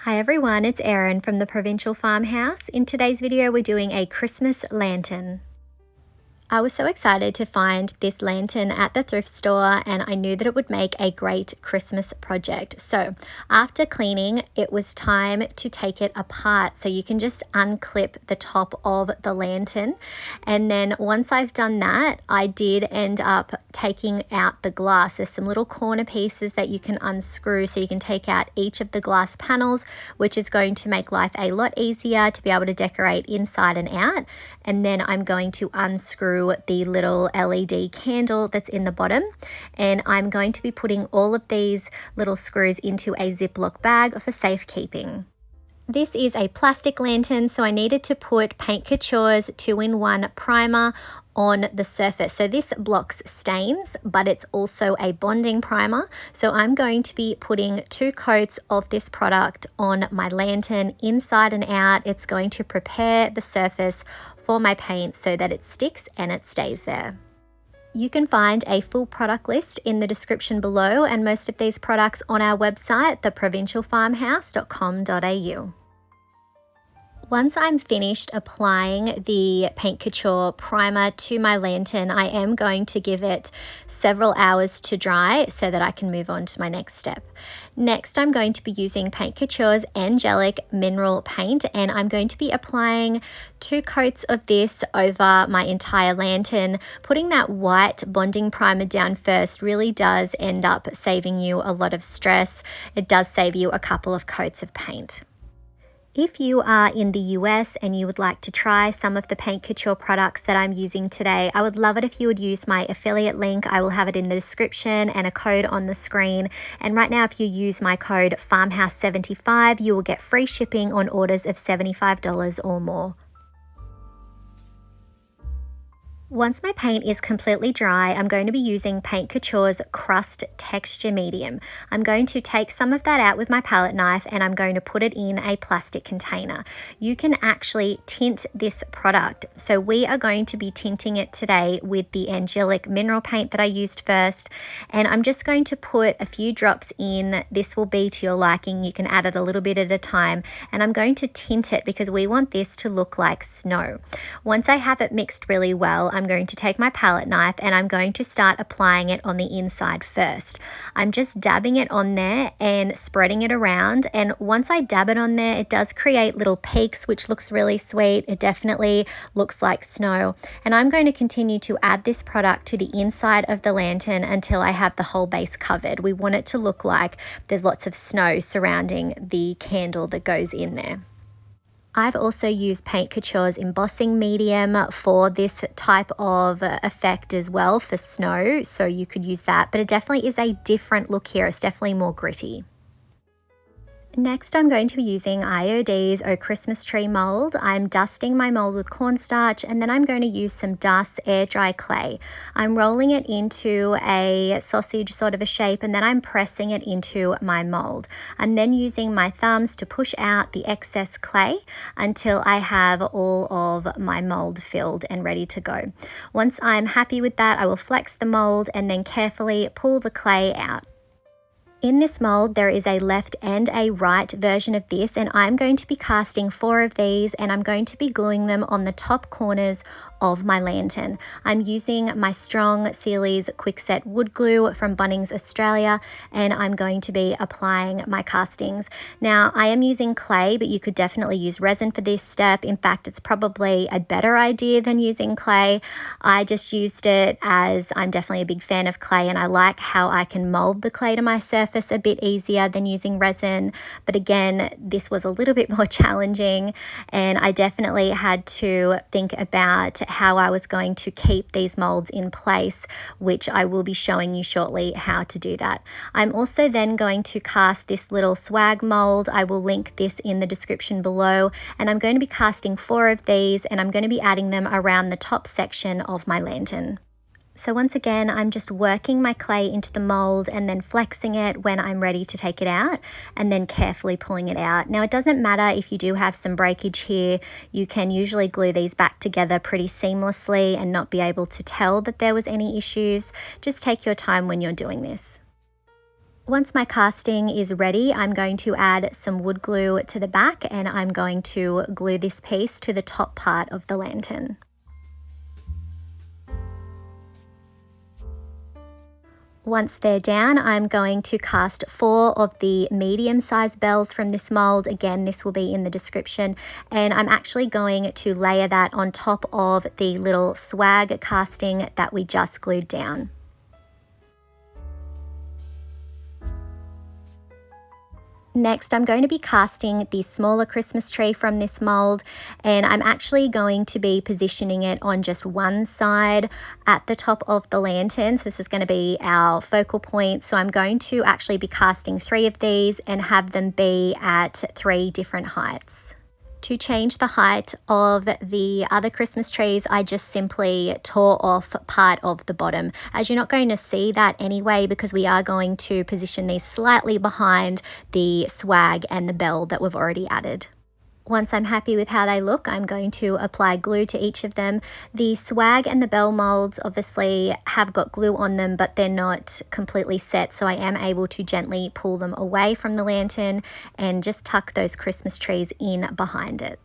Hi everyone, it's Erin from the Provincial Farmhouse. In today's video, we're doing a Christmas lantern. I was so excited to find this lantern at the thrift store, and I knew that it would make a great Christmas project. So after cleaning, it was time to take it apart. So you can just unclip the top of the lantern. And then once I've done that, I did end up taking out the glass. There's some little corner pieces that you can unscrew so you can take out each of the glass panels, which is going to make life a lot easier to be able to decorate inside and out. And then I'm going to unscrew the little LED candle that's in the bottom, and I'm going to be putting all of these little screws into a Ziploc bag for safekeeping. This is a plastic lantern, so I needed to put Paint Couture's 2-in-1 primer on the surface. So this blocks stains, but it's also a bonding primer. So I'm going to be putting 2 coats of this product on my lantern inside and out. It's going to prepare the surface for my paint so that it sticks and it stays there. You can find a full product list in the description below, and most of these products on our website, theprovincialfarmhouse.com.au. Once I'm finished applying the Paint Couture primer to my lantern, I am going to give it several hours to dry so that I can move on to my next step. Next, I'm going to be using Paint Couture's Angelic mineral paint, and I'm going to be applying 2 coats of this over my entire lantern. Putting that white bonding primer down first really does end up saving you a lot of stress. It does save you a couple of coats of paint. If you are in the US and you would like to try some of the Paint Couture products that I'm using today, I would love it if you would use my affiliate link. I will have it in the description and a code on the screen. And right now, if you use my code Farmhouse75, you will get free shipping on orders of $75 or more. Once my paint is completely dry, I'm going to be using Paint Couture's Crust Texture Medium. I'm going to take some of that out with my palette knife, and I'm going to put it in a plastic container. You can actually tint this product. So we are going to be tinting it today with the Angelic mineral paint that I used first. And I'm just going to put a few drops in. This will be to your liking. You can add it a little bit at a time. And I'm going to tint it because we want this to look like snow. Once I have it mixed really well, I'm going to take my palette knife and I'm going to start applying it on the inside first. I'm just dabbing it on there and spreading it around, and once I dab it on there, it does create little peaks, which looks really sweet. It definitely looks like snow, and I'm going to continue to add this product to the inside of the lantern until I have the whole base covered. We want it to look like there's lots of snow surrounding the candle that goes in there. I've also used Paint Couture's embossing medium for this type of effect as well for snow, so you could use that, but it definitely is a different look here. It's definitely more gritty. Next, I'm going to be using IOD's Oh Christmas Tree mold. I'm dusting my mold with cornstarch, and then I'm going to use some dust air dry clay. I'm rolling it into a sausage sort of a shape, and then I'm pressing it into my mold. I'm then using my thumbs to push out the excess clay until I have all of my mold filled and ready to go. Once I'm happy with that, I will flex the mold and then carefully pull the clay out. In this mold, there is a left and a right version of this, and I'm going to be casting 4 of these, and I'm going to be gluing them on the top corners of my lantern. I'm using my strong Sealy's Quickset wood glue from Bunnings Australia, and I'm going to be applying my castings. Now, I am using clay, but you could definitely use resin for this step. In fact, it's probably a better idea than using clay. I just used it as I'm definitely a big fan of clay, and I like how I can mold the clay to my surface a bit easier than using resin. But again, this was a little bit more challenging, and I definitely had to think about how I was going to keep these molds in place, which I will be showing you shortly how to do that. I'm also then going to cast this little swag mold. I will link this in the description below, and I'm going to be casting 4 of these, and I'm going to be adding them around the top section of my lantern. So once again, I'm just working my clay into the mold and then flexing it when I'm ready to take it out, and then carefully pulling it out. Now, it doesn't matter if you do have some breakage here. You can usually glue these back together pretty seamlessly and not be able to tell that there was any issues. Just take your time when you're doing this. Once my casting is ready, I'm going to add some wood glue to the back and I'm going to glue this piece to the top part of the lantern. Once they're down, I'm going to cast 4 of the medium-sized bells from this mold. Again, this will be in the description. And I'm actually going to layer that on top of the little swag casting that we just glued down. Next, I'm going to be casting the smaller Christmas tree from this mold, and I'm actually going to be positioning it on just one side at the top of the lantern. So this is going to be our focal point. So I'm going to actually be casting 3 of these and have them be at 3 different heights. To change the height of the other Christmas trees, I just simply tore off part of the bottom. As you're not going to see that anyway, because we are going to position these slightly behind the swag and the bell that we've already added. Once I'm happy with how they look, I'm going to apply glue to each of them. The swag and the bell molds obviously have got glue on them, but they're not completely set, so I am able to gently pull them away from the lantern and just tuck those Christmas trees in behind it.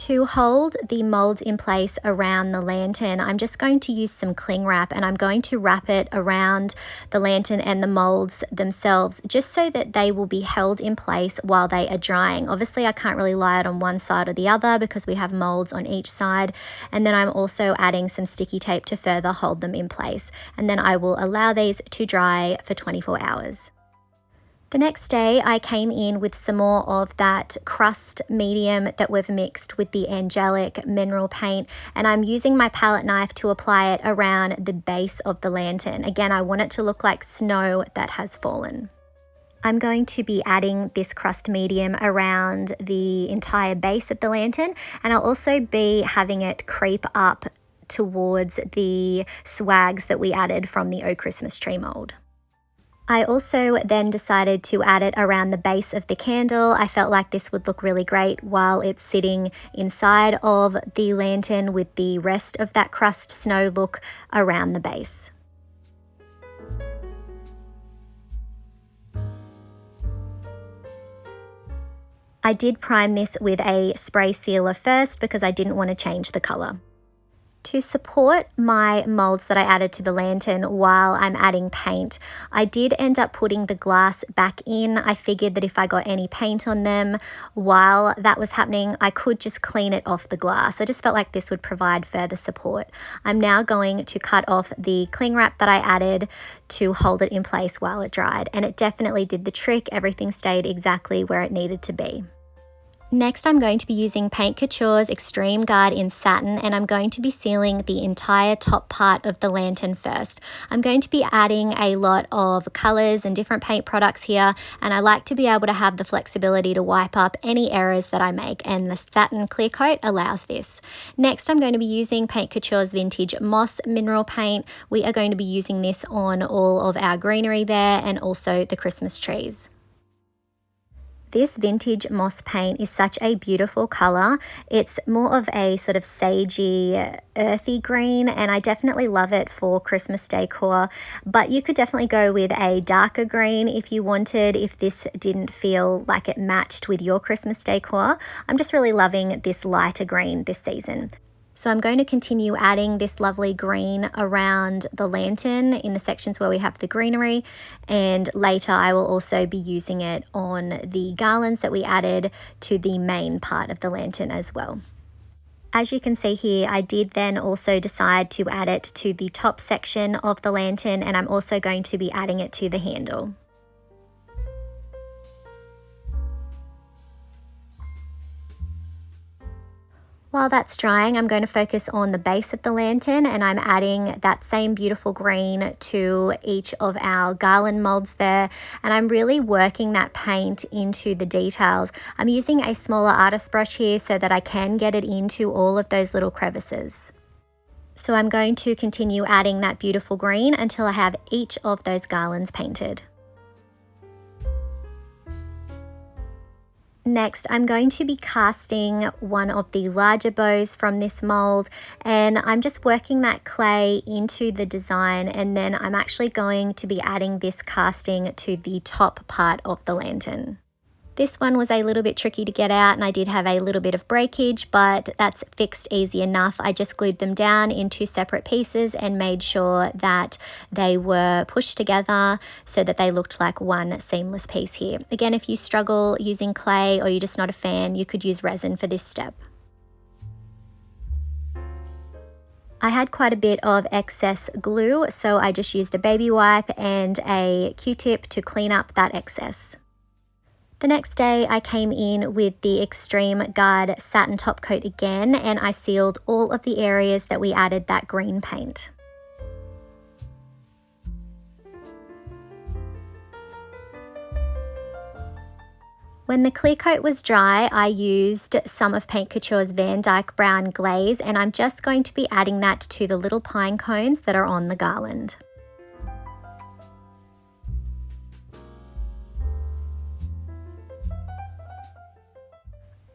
To hold the molds in place around the lantern, I'm just going to use some cling wrap and I'm going to wrap it around the lantern and the molds themselves just so that they will be held in place while they are drying. Obviously, I can't really lie it on one side or the other because we have molds on each side. And then I'm also adding some sticky tape to further hold them in place. And then I will allow these to dry for 24 hours. The next day I came in with some more of that crust medium that we've mixed with the Angelic mineral paint, and I'm using my palette knife to apply it around the base of the lantern. Again, I want it to look like snow that has fallen. I'm going to be adding this crust medium around the entire base of the lantern, and I'll also be having it creep up towards the swags that we added from the Oh Christmas Tree mold. I also then decided to add it around the base of the candle. I felt like this would look really great while it's sitting inside of the lantern with the rest of that crust snow look around the base. I did prime this with a spray sealer first because I didn't want to change the color. To support my molds that I added to the lantern while I'm adding paint, I did end up putting the glass back in. I figured that if I got any paint on them while that was happening, I could just clean it off the glass. I just felt like this would provide further support. I'm now going to cut off the cling wrap that I added to hold it in place while it dried, and it definitely did the trick. Everything stayed exactly where it needed to be. Next, I'm going to be using Paint Couture's Extreme Guard in Satin, and I'm going to be sealing the entire top part of the lantern first. I'm going to be adding a lot of colors and different paint products here, and I like to be able to have the flexibility to wipe up any errors that I make, and the satin clear coat allows this. Next, I'm going to be using Paint Couture's Vintage Moss Mineral Paint. We are going to be using this on all of our greenery there and also the Christmas trees. This vintage moss paint is such a beautiful color. It's more of a sort of sagey, earthy green, and I definitely love it for Christmas decor, but you could definitely go with a darker green if you wanted, if this didn't feel like it matched with your Christmas decor. I'm just really loving this lighter green this season. So I'm going to continue adding this lovely green around the lantern in the sections where we have the greenery, and later I will also be using it on the garlands that we added to the main part of the lantern as well. As you can see here, I did then also decide to add it to the top section of the lantern, and I'm also going to be adding it to the handle. While that's drying, I'm going to focus on the base of the lantern, and I'm adding that same beautiful green to each of our garland molds there, and I'm really working that paint into the details. I'm using a smaller artist brush here so that I can get it into all of those little crevices. So I'm going to continue adding that beautiful green until I have each of those garlands painted. Next, I'm going to be casting one of the larger bows from this mold, and I'm just working that clay into the design, and then I'm actually going to be adding this casting to the top part of the lantern. This one was a little bit tricky to get out, and I did have a little bit of breakage, but that's fixed easy enough. I just glued them down in 2 separate pieces and made sure that they were pushed together so that they looked like one seamless piece here. Again, if you struggle using clay or you're just not a fan, you could use resin for this step. I had quite a bit of excess glue, so I just used a baby wipe and a Q-tip to clean up that excess. The next day I came in with the Extreme Guard satin top coat again, and I sealed all of the areas that we added that green paint. When the clear coat was dry, I used some of Paint Couture's Van Dyke Brown Glaze, and I'm just going to be adding that to the little pine cones that are on the garland.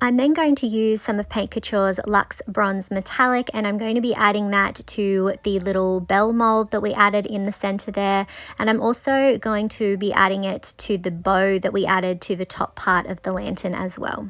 I'm then going to use some of Paint Couture's Luxe Bronze Metallic, and I'm going to be adding that to the little bell mold that we added in the center there, and I'm also going to be adding it to the bow that we added to the top part of the lantern as well.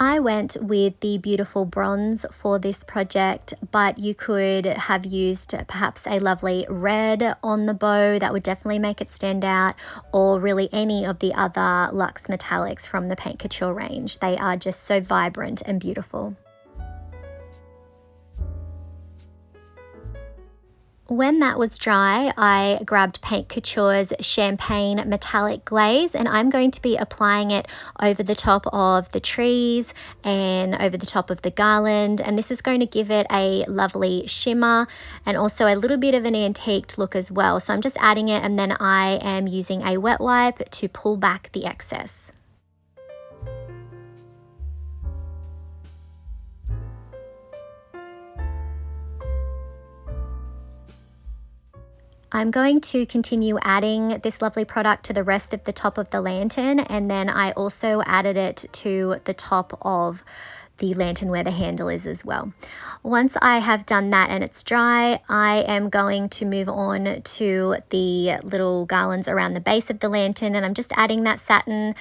I went with the beautiful bronze for this project, but you could have used perhaps a lovely red on the bow. That would definitely make it stand out, or really any of the other Luxe Metallics from the Paint Couture range. They are just so vibrant and beautiful. When that was dry, I grabbed Paint Couture's Champagne Metallic Glaze, and I'm going to be applying it over the top of the trees and over the top of the garland, and this is going to give it a lovely shimmer and also a little bit of an antiqued look as well. So I'm just adding it, and then I am using a wet wipe to pull back the excess. I'm going to continue adding this lovely product to the rest of the top of the lantern, and then I also added it to the top of the lantern where the handle is as well. Once I have done that and it's dry, I am going to move on to the little garlands around the base of the lantern, and I'm just adding that satin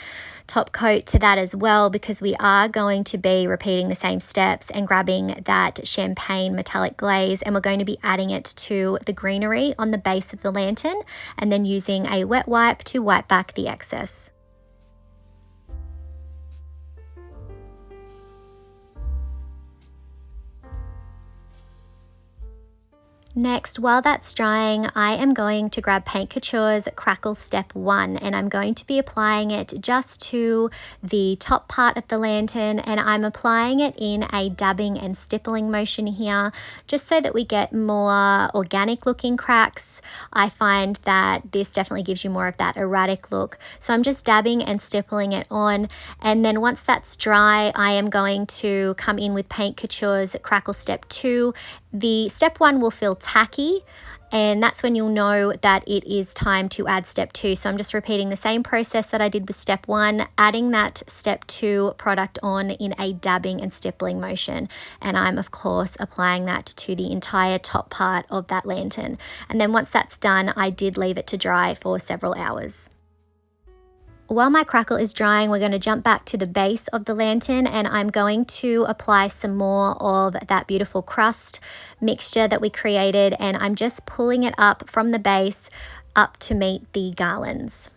top coat to that as well, because we are going to be repeating the same steps and grabbing that champagne metallic glaze, and we're going to be adding it to the greenery on the base of the lantern and then using a wet wipe to wipe back the excess. Next, while that's drying, I am going to grab Paint Couture's Crackle Step 1, and I'm going to be applying it just to the top part of the lantern, and I'm applying it in a dabbing and stippling motion here, just so that we get more organic looking cracks. I find that this definitely gives you more of that erratic look. So I'm just dabbing and stippling it on, and then once that's dry, I am going to come in with Paint Couture's Crackle Step 2. The step 1 will feel tacky, and that's when you'll know that it is time to add step 2. So I'm just repeating the same process that I did with step 1, adding that step 2 product on in a dabbing and stippling motion, and I'm of course applying that to the entire top part of that lantern. And then once that's done, I did leave it to dry for several hours. While my crackle is drying, we're going to jump back to the base of the lantern, and I'm going to apply some more of that beautiful crust mixture that we created, and I'm just pulling it up from the base up to meet the garlands.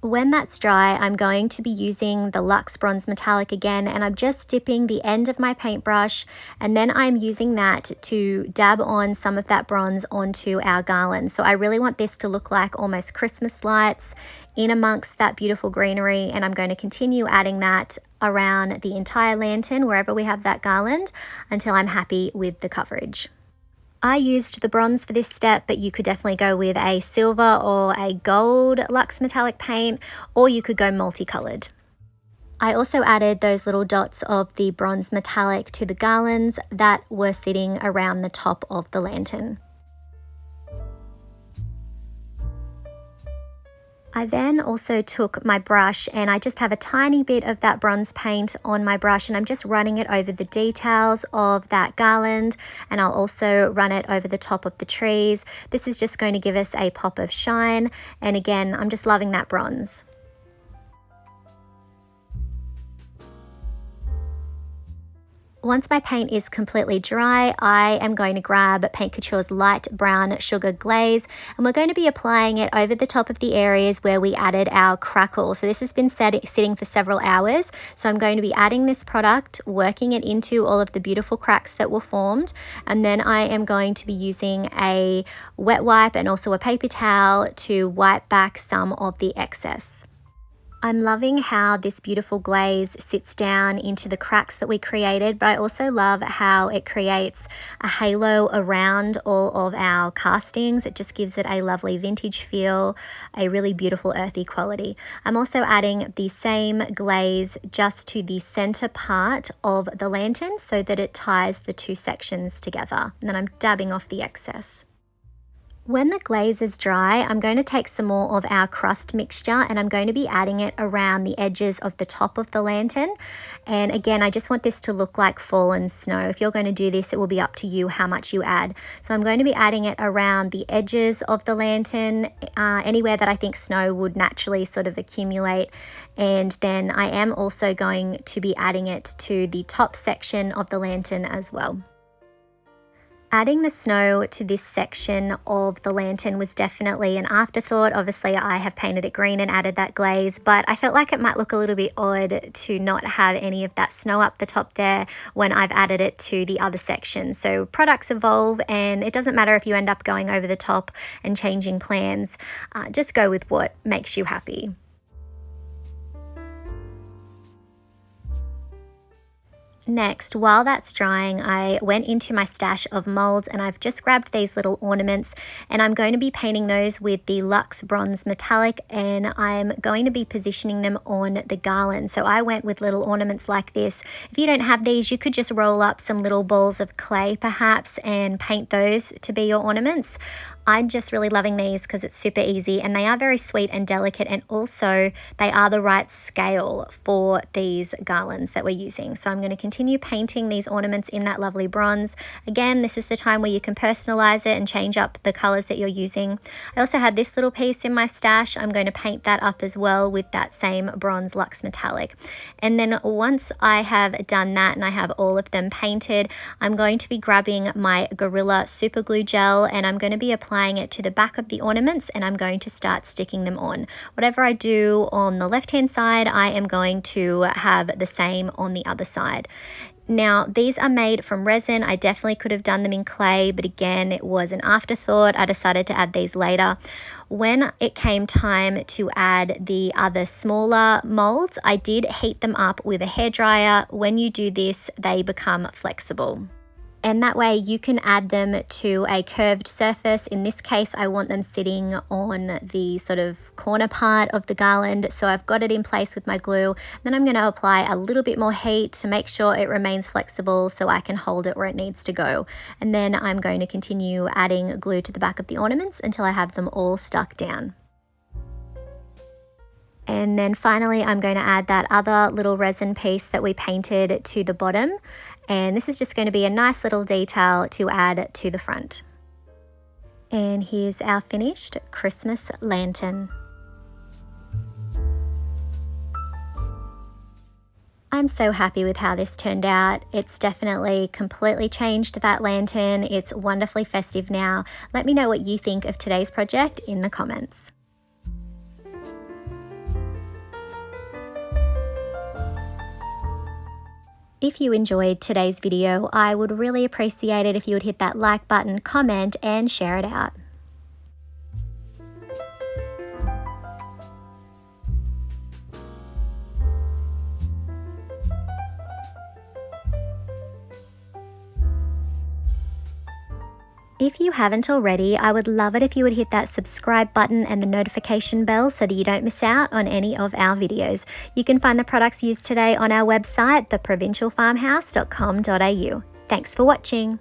When that's dry, I'm going to be using the Luxe Bronze Metallic again, and I'm just dipping the end of my paintbrush, and then I'm using that to dab on some of that bronze onto our garland. So I really want this to look like almost Christmas lights in amongst that beautiful greenery, and I'm going to continue adding that around the entire lantern wherever we have that garland until I'm happy with the coverage. I used the bronze for this step, but you could definitely go with a silver or a gold Luxe Metallic paint, or you could go multicolored. I also added those little dots of the bronze metallic to the garlands that were sitting around the top of the lantern. I then also took my brush and I just have a tiny bit of that bronze paint on my brush, and I'm just running it over the details of that garland, and I'll also run it over the top of the trees. This is just going to give us a pop of shine, and again, I'm just loving that bronze. Once my paint is completely dry, I am going to grab Paint Couture's light brown sugar glaze, and we're going to be applying it over the top of the areas where we added our crackle. So this has been sitting for several hours, so I'm going to be adding this product, working it into all of the beautiful cracks that were formed, and then I am going to be using a wet wipe and also a paper towel to wipe back some of the excess. I'm loving how this beautiful glaze sits down into the cracks that we created, but I also love how it creates a halo around all of our castings. It just gives it a lovely vintage feel, a really beautiful earthy quality. I'm also adding the same glaze just to the center part of the lantern so that it ties the two sections together, and then I'm dabbing off the excess. When the glaze is dry, I'm going to take some more of our crust mixture and I'm going to be adding it around the edges of the top of the lantern. And again, I just want this to look like fallen snow. If you're going to do this, it will be up to you how much you add. So I'm going to be adding it around the edges of the lantern, anywhere that I think snow would naturally sort of accumulate. And then I am also going to be adding it to the top section of the lantern as well. Adding the snow to this section of the lantern was definitely an afterthought. Obviously, I have painted it green and added that glaze, but I felt like it might look a little bit odd to not have any of that snow up the top there when I've added it to the other section. So products evolve, and it doesn't matter if you end up going over the top and changing plans. Just go with what makes you happy. Next, while that's drying, I went into my stash of molds and I've just grabbed these little ornaments, and I'm going to be painting those with the Luxe Bronze Metallic, and I'm going to be positioning them on the garland. So I went with little ornaments like this. If you don't have these, you could just roll up some little balls of clay perhaps and paint those to be your ornaments. I'm just really loving these because it's super easy and they are very sweet and delicate, and also they are the right scale for these garlands that we're using. So I'm going to continue painting these ornaments in that lovely bronze. Again, this is the time where you can personalize it and change up the colors that you're using. I also had this little piece in my stash. I'm going to paint that up as well with that same bronze Luxe Metallic. And then once I have done that and I have all of them painted, I'm going to be grabbing my Gorilla Super Glue Gel and I'm going to be applying it to the back of the ornaments, and I'm going to start sticking them on. Whatever I do on the left hand side, I am going to have the same on the other side. Now, these are made from resin. I definitely could have done them in clay, but again, it was an afterthought. I decided to add these later. When it came time to add the other smaller molds, I did heat them up with a hairdryer. When you do this, they become flexible. And that way you can add them to a curved surface. In this case, I want them sitting on the sort of corner part of the garland. So I've got it in place with my glue. Then I'm going to apply a little bit more heat to make sure it remains flexible so I can hold it where it needs to go. And then I'm going to continue adding glue to the back of the ornaments until I have them all stuck down. And then finally, I'm going to add that other little resin piece that we painted to the bottom. And this is just going to be a nice little detail to add to the front. And here's our finished Christmas lantern. I'm so happy with how this turned out. It's definitely completely changed that lantern. It's wonderfully festive now. Let me know what you think of today's project in the comments. If you enjoyed today's video, I would really appreciate it if you would hit that like button, comment, and share it out. If you haven't already, I would love it if you would hit that subscribe button and the notification bell so that you don't miss out on any of our videos. You can find the products used today on our website, theprovincialfarmhouse.com.au. Thanks for watching.